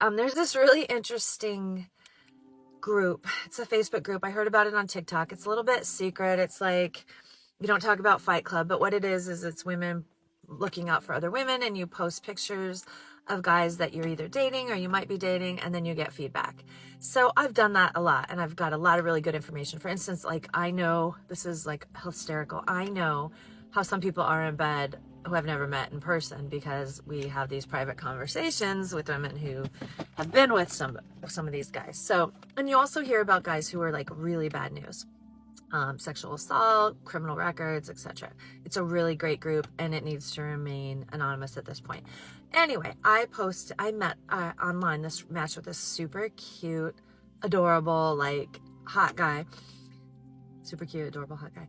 There's this really interesting group. It's a Facebook group. I heard about it on TikTok. It's a little bit secret. It's like, you don't talk about Fight Club, but what it is it's women looking out for other women, and you post pictures of guys that you're either dating or you might be dating, and then you get feedback. So I've done that a lot, and I've got a lot of really good information. For instance, like, I know, this is like hysterical, I know how some people are in bed who I've never met in person, because we have these private conversations with women who have been with some of these guys. So, and you also hear about guys who are like really bad news, sexual assault, criminal records, etc. It's a really great group, and it needs to remain anonymous at this point. Anyway, I met online this match with this super cute, adorable, like hot guy, super cute, adorable, hot guy.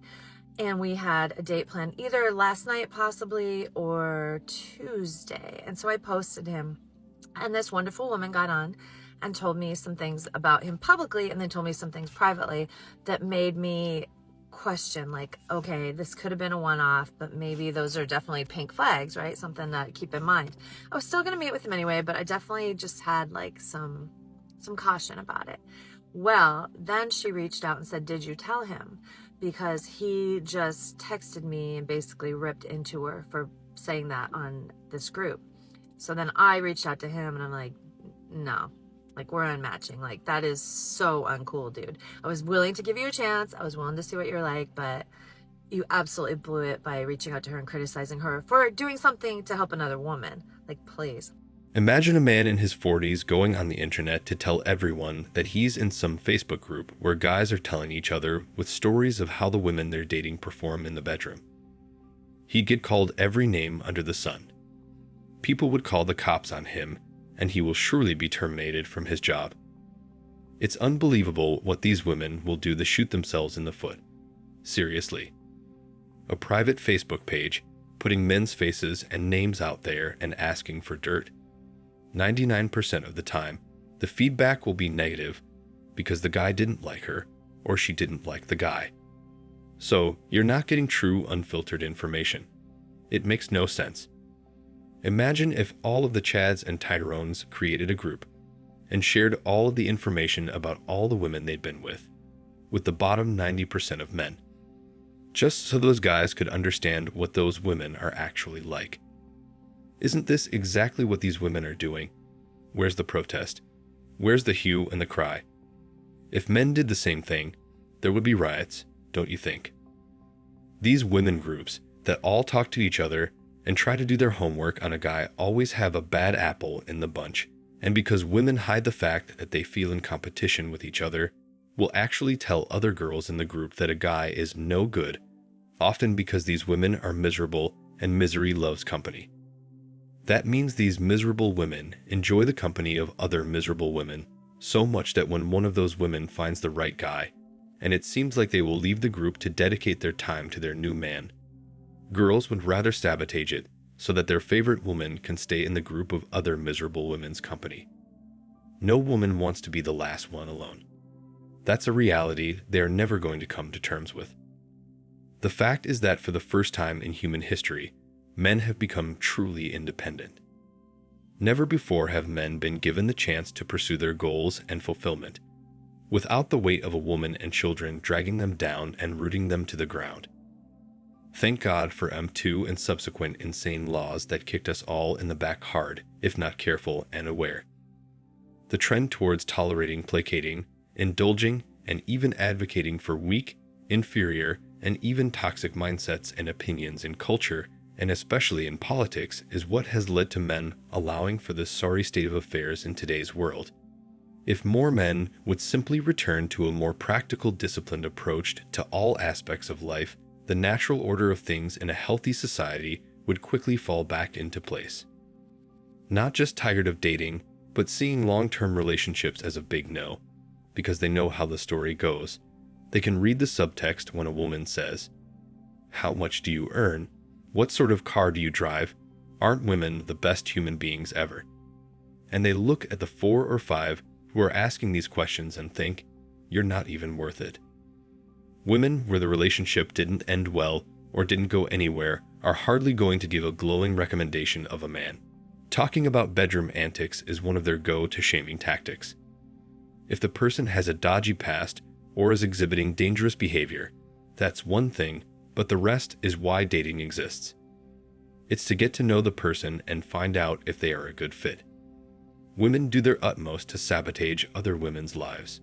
And we had a date planned either last night possibly or Tuesday. And so I posted him, and this wonderful woman got on and told me some things about him publicly, and then told me some things privately that made me question, like, okay, this could have been a one-off, but maybe those are definitely pink flags, right? Something to keep in mind. I was still going to meet with him anyway, but I definitely just had like some caution about it. Well, then she reached out and said, did you tell him? Because he just texted me and basically ripped into her for saying that on this group. So then I reached out to him, and I'm like, no, like, we're unmatching. Like, that is so uncool, dude. I was willing to give you a chance. I was willing to see what you're like, but you absolutely blew it by reaching out to her and criticizing her for doing something to help another woman. Like, please. Imagine a man in his 40s going on the internet to tell everyone that he's in some Facebook group where guys are telling each other with stories of how the women they're dating perform in the bedroom. He'd get called every name under the sun. People would call the cops on him, and he will surely be terminated from his job. It's unbelievable what these women will do to shoot themselves in the foot. Seriously. A private Facebook page, putting men's faces and names out there and asking for dirt. 99% of the time, the feedback will be negative because the guy didn't like her or she didn't like the guy. So you're not getting true, unfiltered information. It makes no sense. Imagine if all of the Chads and Tyrones created a group and shared all of the information about all the women they'd been with the bottom 90% of men, just so those guys could understand what those women are actually like. Isn't this exactly what these women are doing? Where's the protest? Where's the hue and the cry? If men did the same thing, there would be riots, don't you think? These women groups that all talk to each other and try to do their homework on a guy always have a bad apple in the bunch, and because women hide the fact that they feel in competition with each other, will actually tell other girls in the group that a guy is no good, often because these women are miserable and misery loves company. That means these miserable women enjoy the company of other miserable women so much that when one of those women finds the right guy, and it seems like they will leave the group to dedicate their time to their new man, girls would rather sabotage it so that their favorite woman can stay in the group of other miserable women's company. No woman wants to be the last one alone. That's a reality they are never going to come to terms with. The fact is that for the first time in human history, men have become truly independent. Never before have men been given the chance to pursue their goals and fulfillment, without the weight of a woman and children dragging them down and rooting them to the ground. Thank God for M2 and subsequent insane laws that kicked us all in the back hard, if not careful and aware. The trend towards tolerating, placating, indulging, and even advocating for weak, inferior, and even toxic mindsets and opinions in culture, and especially in politics, is what has led to men allowing for this sorry state of affairs in today's world. If more men would simply return to a more practical, disciplined approach to all aspects of life, the natural order of things in a healthy society would quickly fall back into place. Not just tired of dating, but seeing long-term relationships as a big no, because they know how the story goes. They can read the subtext when a woman says, "How much do you earn? What sort of car do you drive? Aren't women the best human beings ever?" And they look at the 4 or 5 who are asking these questions and think, you're not even worth it. Women where the relationship didn't end well or didn't go anywhere are hardly going to give a glowing recommendation of a man. Talking about bedroom antics is one of their go-to shaming tactics. If the person has a dodgy past or is exhibiting dangerous behavior, that's one thing, but the rest is why dating exists. It's to get to know the person and find out if they are a good fit. Women do their utmost to sabotage other women's lives.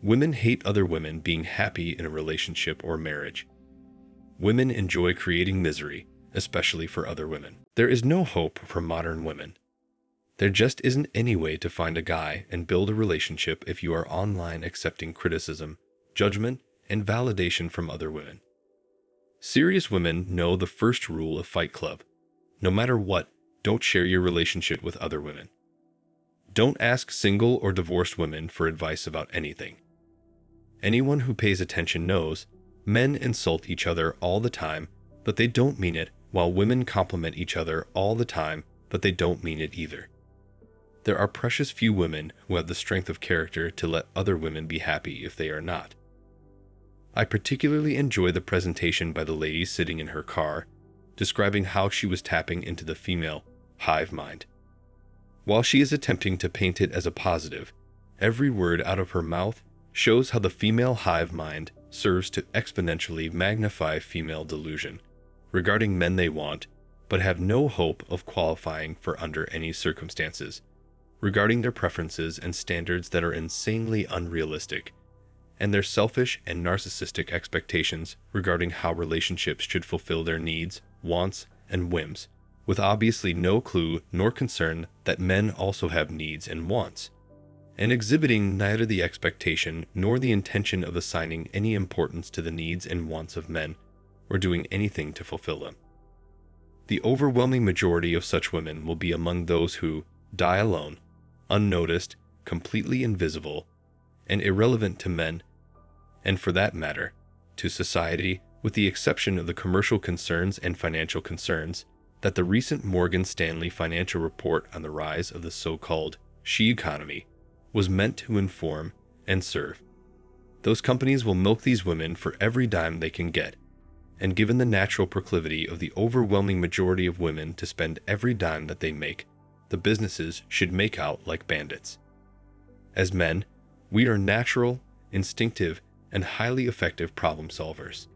Women hate other women being happy in a relationship or marriage. Women enjoy creating misery, especially for other women. There is no hope for modern women. There just isn't any way to find a guy and build a relationship if you are online accepting criticism, judgment, and validation from other women. Serious women know the first rule of Fight Club. No matter what, don't share your relationship with other women. Don't ask single or divorced women for advice about anything. Anyone who pays attention knows men insult each other all the time, but they don't mean it, while women compliment each other all the time, but they don't mean it either. There are precious few women who have the strength of character to let other women be happy if they are not. I particularly enjoy the presentation by the lady sitting in her car, describing how she was tapping into the female hive mind. While she is attempting to paint it as a positive, every word out of her mouth shows how the female hive mind serves to exponentially magnify female delusion regarding men they want, but have no hope of qualifying for under any circumstances, regarding their preferences and standards that are insanely unrealistic, and their selfish and narcissistic expectations regarding how relationships should fulfill their needs, wants, and whims, with obviously no clue nor concern that men also have needs and wants, and exhibiting neither the expectation nor the intention of assigning any importance to the needs and wants of men, or doing anything to fulfill them. The overwhelming majority of such women will be among those who die alone, unnoticed, completely invisible, and irrelevant to men, and for that matter, to society, with the exception of the commercial concerns and financial concerns that the recent Morgan Stanley financial report on the rise of the so-called she economy was meant to inform and serve. Those companies will milk these women for every dime they can get, and given the natural proclivity of the overwhelming majority of women to spend every dime that they make, the businesses should make out like bandits. As men, we are natural, instinctive, and highly effective problem solvers.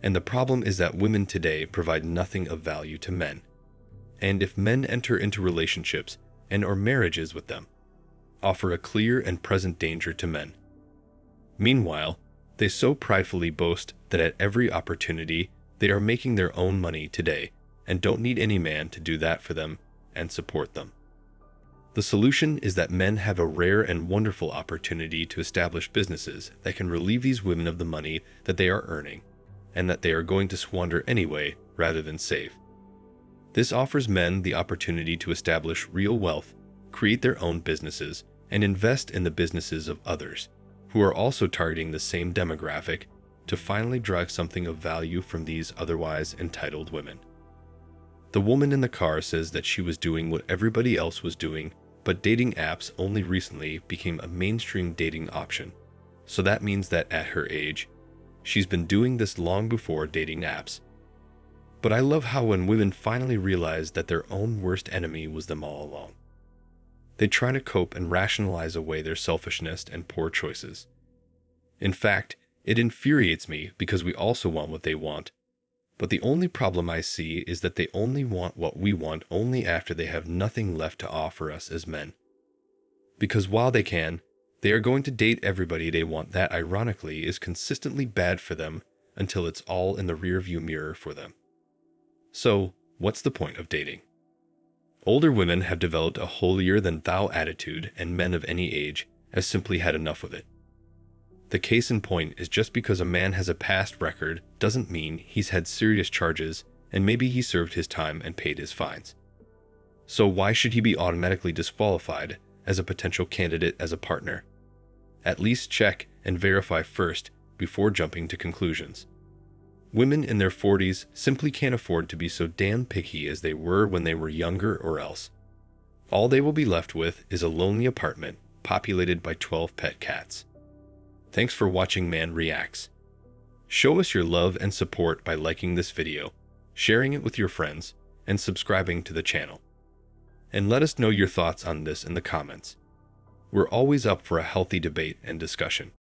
And the problem is that women today provide nothing of value to men. And if men enter into relationships and or marriages with them, offer a clear and present danger to men. Meanwhile, they so pridefully boast that at every opportunity they are making their own money today and don't need any man to do that for them and support them. The solution is that men have a rare and wonderful opportunity to establish businesses that can relieve these women of the money that they are earning and that they are going to squander anyway rather than save. This offers men the opportunity to establish real wealth, create their own businesses, and invest in the businesses of others who are also targeting the same demographic to finally drag something of value from these otherwise entitled women. The woman in the car says that she was doing what everybody else was doing, but dating apps only recently became a mainstream dating option. So that means that at her age, she's been doing this long before dating apps. But I love how when women finally realize that their own worst enemy was them all along, they try to cope and rationalize away their selfishness and poor choices. In fact, it infuriates me because we also want what they want. But the only problem I see is that they only want what we want only after they have nothing left to offer us as men. Because while they can, they are going to date everybody they want that ironically is consistently bad for them until it's all in the rearview mirror for them. So, what's the point of dating? Older women have developed a holier-than-thou attitude, and men of any age have simply had enough of it. The case in point is just because a man has a past record doesn't mean he's had serious charges and maybe he served his time and paid his fines. So why should he be automatically disqualified as a potential candidate as a partner? At least check and verify first before jumping to conclusions. Women in their 40s simply can't afford to be so damn picky as they were when they were younger, or else all they will be left with is a lonely apartment populated by 12 pet cats. Thanks for watching Man Reacts. Show us your love and support by liking this video, sharing it with your friends, and subscribing to the channel. and let us know your thoughts on this in the comments. We're always up for a healthy debate and discussion.